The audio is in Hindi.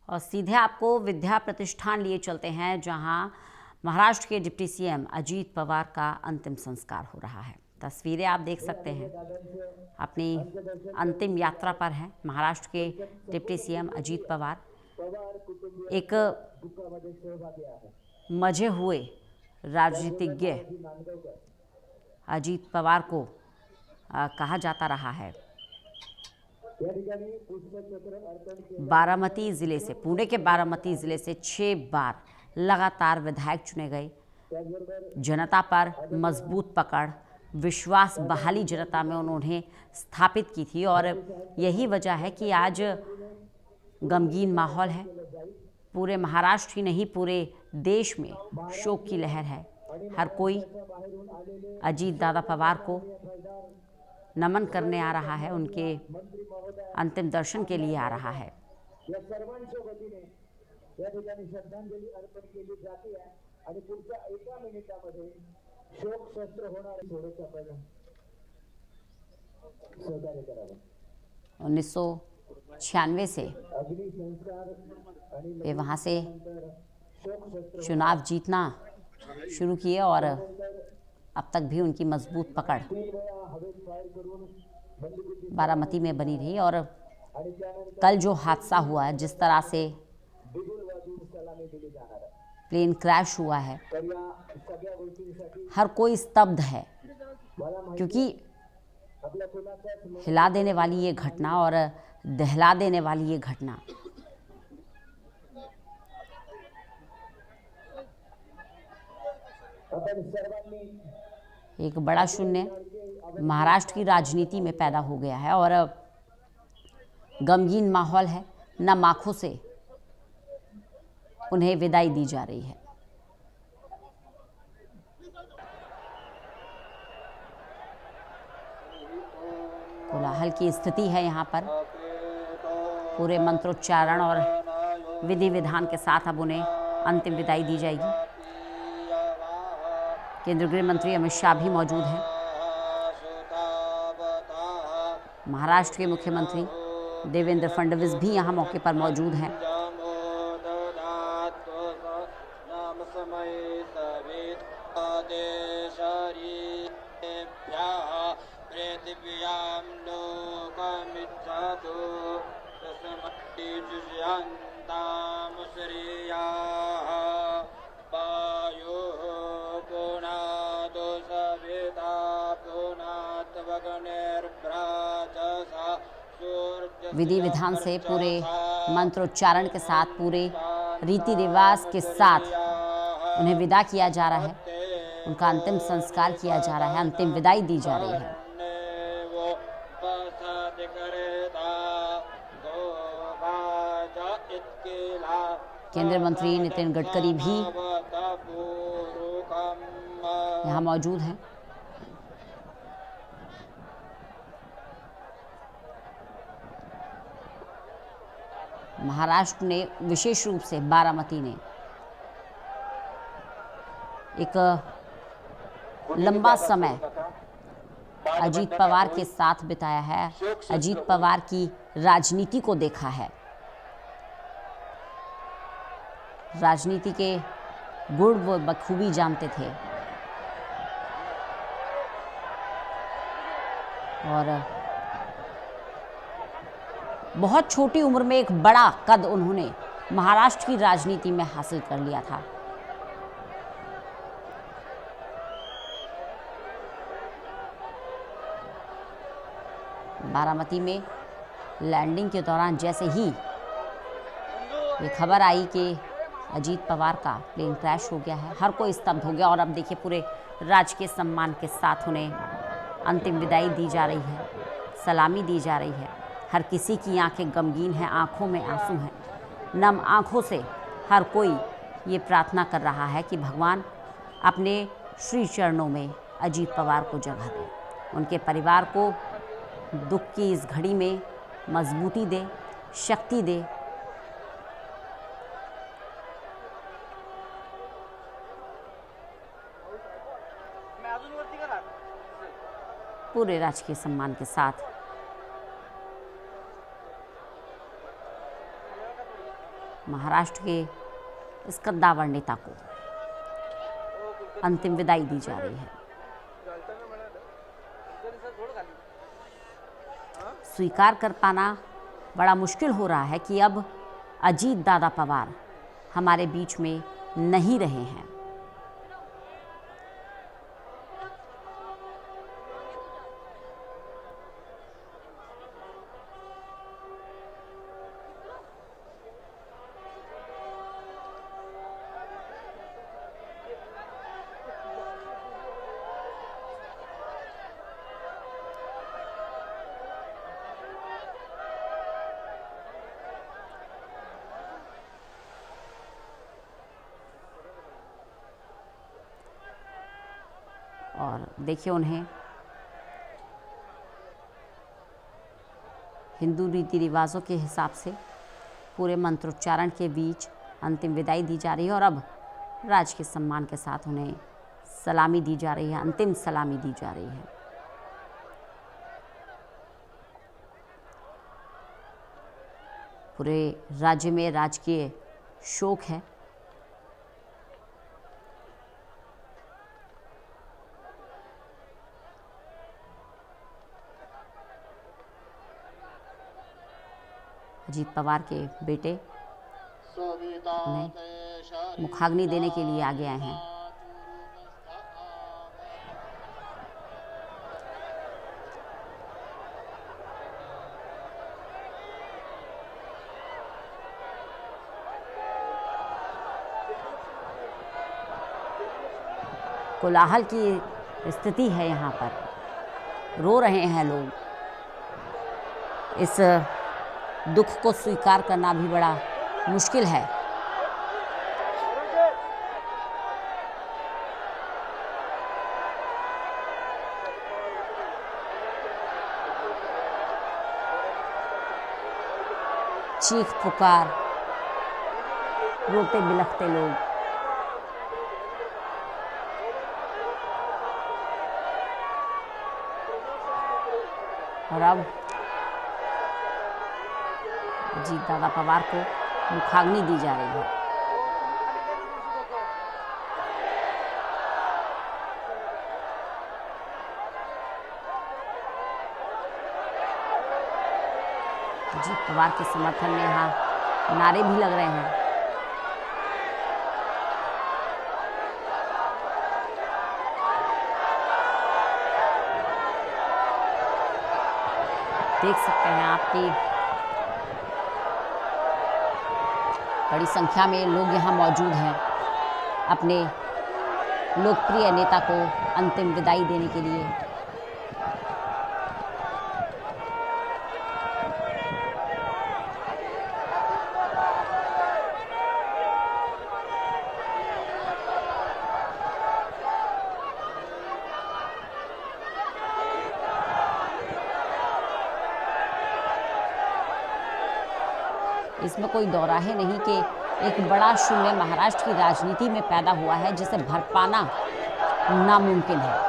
और सीधे आपको विद्या प्रतिष्ठान लिए चलते हैं, जहां महाराष्ट्र के डिप्टी सीएम अजीत पवार का अंतिम संस्कार हो रहा है। तस्वीरें आप देख सकते हैं, अपनी अंतिम यात्रा पर हैं महाराष्ट्र के डिप्टी सीएम अजीत पवार। एक मजे हुए राजनीतिज्ञ अजीत पवार को कहा जाता रहा है। बारामती जिले से, पुणे के बारामती जिले से 6 बार लगातार विधायक चुने गए। जनता पर मजबूत पकड़, विश्वास बहाली जनता में उन्होंने स्थापित की थी और यही वजह है कि आज गमगीन माहौल है। पूरे महाराष्ट्र ही नहीं, पूरे देश में शोक की लहर है। हर कोई अजीत दादा पवार को नमन करने आ रहा है, उनके अंतिम दर्शन के लिए आ रहा है। उन्नीस सौ 96 से वे वहाँ से चुनाव जीतना शुरू किए और अब तक भी उनकी मजबूत पकड़ बारामती में बनी रही। और कल जो हादसा हुआ है, जिस तरह से प्लेन क्रैश हुआ है, हर कोई स्तब्ध है, क्योंकि हिला देने वाली ये घटना और दहला देने वाली ये घटना एक बड़ा शून्य महाराष्ट्र की राजनीति में पैदा हो गया है और गमगीन माहौल है। नम आंखों से उन्हें विदाई दी जा रही है। कोलाहल की स्थिति है यहाँ पर। पूरे मंत्रोच्चारण और विधि विधान के साथ अब उन्हें अंतिम विदाई दी जाएगी। केंद्रीय गृह मंत्री अमित शाह भी मौजूद हैं। महाराष्ट्र के मुख्यमंत्री देवेंद्र फडणवीस भी यहाँ मौके पर मौजूद हैं। विधि विधान से, पूरे मंत्रोच्चारण के साथ, पूरे रीति रिवाज के साथ उन्हें विदा किया जा रहा है। उनका अंतिम संस्कार किया जा रहा है, अंतिम विदाई दी जा रही है। केंद्रीय मंत्री नितिन गडकरी भी यहाँ मौजूद हैं। महाराष्ट्र ने, विशेष रूप से बारामती ने, एक लंबा समय अजीत पवार के साथ बिताया है, अजीत पवार की राजनीति को देखा है, राजनीति के गुण वो बखूबी जानते थे और बहुत छोटी उम्र में एक बड़ा कद उन्होंने महाराष्ट्र की राजनीति में हासिल कर लिया था। बारामती में लैंडिंग के दौरान जैसे ही ये खबर आई कि अजीत पवार का प्लेन क्रैश हो गया है, हर कोई स्तब्ध हो गया और अब देखिए पूरे राजकीय सम्मान के साथ उन्हें अंतिम विदाई दी जा रही है, सलामी दी जा रही है। हर किसी की आंखें गमगीन हैं, आंखों में आंसू हैं। नम आंखों से हर कोई ये प्रार्थना कर रहा है कि भगवान अपने श्री चरणों में अजीत पवार को जगह दे, उनके परिवार को दुख की इस घड़ी में मजबूती दे, शक्ति दे। पूरे राजकीय सम्मान के साथ महाराष्ट्र के इस कद्दावर नेता को अंतिम विदाई दी जा रही है। स्वीकार कर पाना बड़ा मुश्किल हो रहा है कि अब अजीत दादा पवार हमारे बीच में नहीं रहे हैं। और देखिए उन्हें हिंदू रीति रिवाजों के हिसाब से पूरे मंत्रोच्चारण के बीच अंतिम विदाई दी जा रही है और अब राज के सम्मान के साथ उन्हें सलामी दी जा रही है, अंतिम सलामी दी जा रही है। पूरे राज्य में राजकीय शोक है। अजीत पवार के बेटे उन्हें मुखाग्नि देने के लिए आगे आए हैं। कोलाहल की स्थिति है यहाँ पर, रो रहे हैं लोग। इस दुख को स्वीकार करना भी बड़ा मुश्किल है। चीख पुकार, रोते बिलखते लोग। और अब अजीत दादा पवार को मुखाग्नि दी जा रही है। अजीत पवार के समर्थन में यहाँ नारे भी लग रहे हैं। देख सकते हैं आपकी बड़ी संख्या में लोग यहाँ मौजूद हैं अपने लोकप्रिय नेता को अंतिम विदाई देने के लिए। इसमें कोई दोराहे नहीं कि एक बड़ा शून्य महाराष्ट्र की राजनीति में पैदा हुआ है जिसे भर पाना नामुमकिन है।